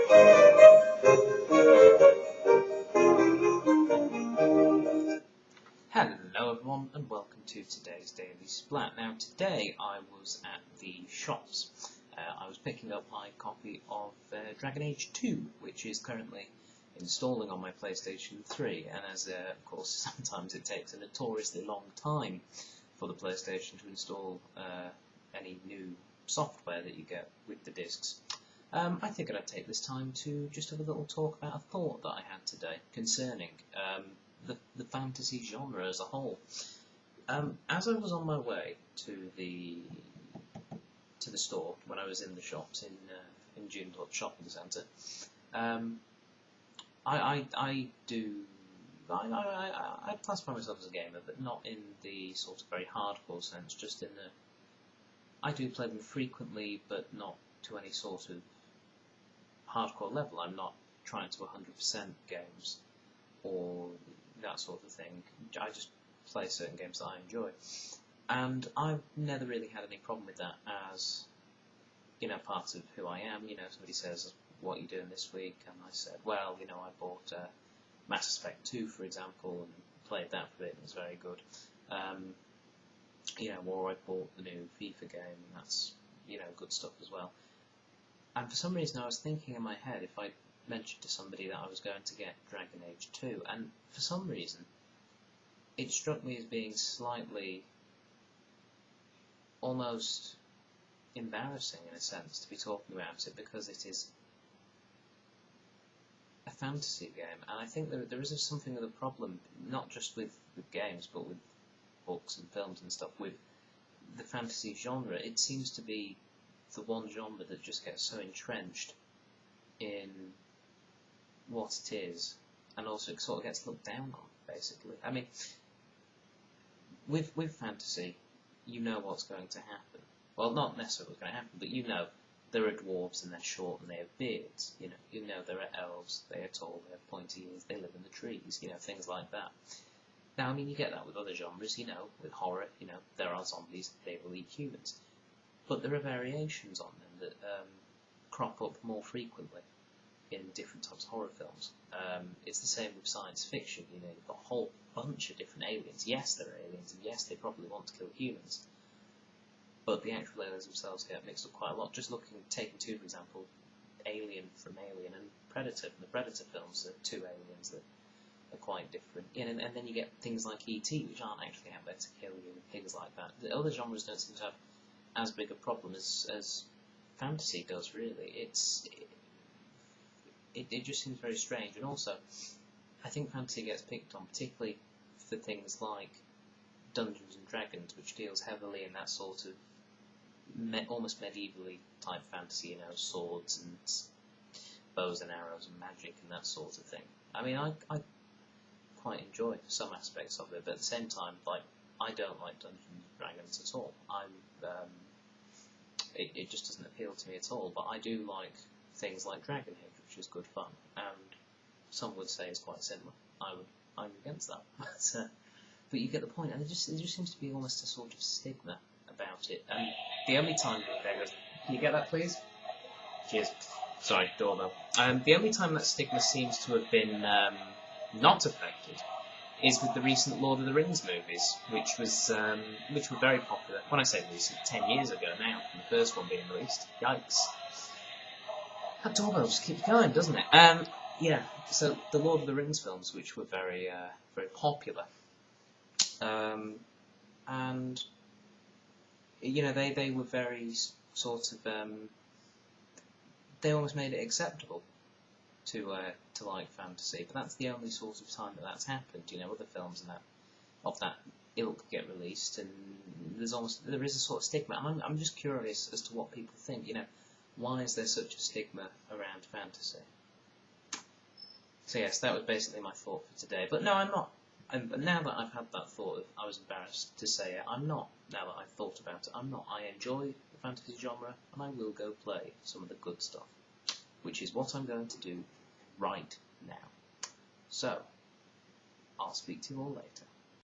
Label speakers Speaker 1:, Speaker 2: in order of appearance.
Speaker 1: Hello everyone and welcome to today's Daily Splat. Now today I was at the shops. I was picking up my copy of Dragon Age 2, which is currently installing on my PlayStation 3, and as of course sometimes it takes a notoriously long time for the PlayStation to install any new software that you get with the discs. I figured I'd take this time to just have a little talk about a thought that I had today concerning the fantasy genre as a whole. As I was on my way to the store when I was in the shops in Joondalup Shopping Centre, I classify myself as a gamer, but not in the sort of very hardcore sense. Just in the I do play them frequently, but not to any sort of hardcore level. I'm not trying to 100% games or that sort of thing. I just play certain games that I enjoy, and I've never really had any problem with that as, you know, part of who I am. You know, somebody says, "What are you doing this week?" and I said, "Well, you know, I bought Mass Effect 2, for example, and played that for a bit, and it was very good." You know, or I bought the new FIFA game, and that's, you know, good stuff as well. And for some reason I was thinking in my head if I mentioned to somebody that I was going to get Dragon Age 2, and for some reason it struck me as being slightly almost embarrassing in a sense to be talking about it, because it is a fantasy game, and I think there is something of a problem, not just with games but with books and films and stuff, with the fantasy genre. It seems to be the one genre that just gets so entrenched in what it is, and also it sort of gets looked down on, basically. I mean, with fantasy, you know what's going to happen. Well, not necessarily what's going to happen, but you know there are dwarves and they're short and they have beards. You know there are elves, they are tall, they have pointy ears, they live in the trees. You know, things like that. Now, I mean, you get that with other genres. You know, with horror, you know, there are zombies, they will eat humans. But there are variations on them that crop up more frequently in different types of horror films. It's the same with science fiction. You know, you've got a whole bunch of different aliens. Yes, there are aliens, and yes, they probably want to kill humans. But the actual aliens themselves get mixed up quite a lot. Just taking two, for example, Alien from Alien and Predator from the Predator films, are two aliens that are quite different. And then you get things like E.T., which aren't actually out there to kill you, and things like that. The other genres don't seem to have as big a problem as fantasy does, really. It just seems very strange, and also I think fantasy gets picked on, particularly for things like Dungeons and Dragons, which deals heavily in that sort of almost medievally type fantasy, you know, swords and bows and arrows and magic and that sort of thing. I mean, I quite enjoy some aspects of it, but at the same time, like, I don't like Dungeons and Dragons at all. It just doesn't appeal to me at all, but I do like things like Dragon Age, which is good fun, and some would say is quite similar. I'm against that, but you get the point, and there just seems to be almost a sort of stigma about it. And the only time, can you get that, please? Cheers. Sorry, doorbell. The only time that stigma seems to have been not affected is with the recent Lord of the Rings movies, which were very popular. When I say recent, 10 years ago now, from the first one being released. Yikes. That doorbell just keeps going, doesn't it? Yeah, so the Lord of the Rings films, which were very popular, and, you know, they were very sort of, they almost made it acceptable to like fantasy, but that's the only sort of time that that's happened. You know, other films and that of that ilk get released, and there is a sort of stigma. And I'm just curious as to what people think. You know, why is there such a stigma around fantasy? So yes, that was basically my thought for today. But no, I'm not. Now that I've had that thought, I was embarrassed to say it. I'm not. Now that I've thought about it, I'm not. I enjoy the fantasy genre, and I will go play some of the good stuff, which is what I'm going to do right now. So, I'll speak to you all later.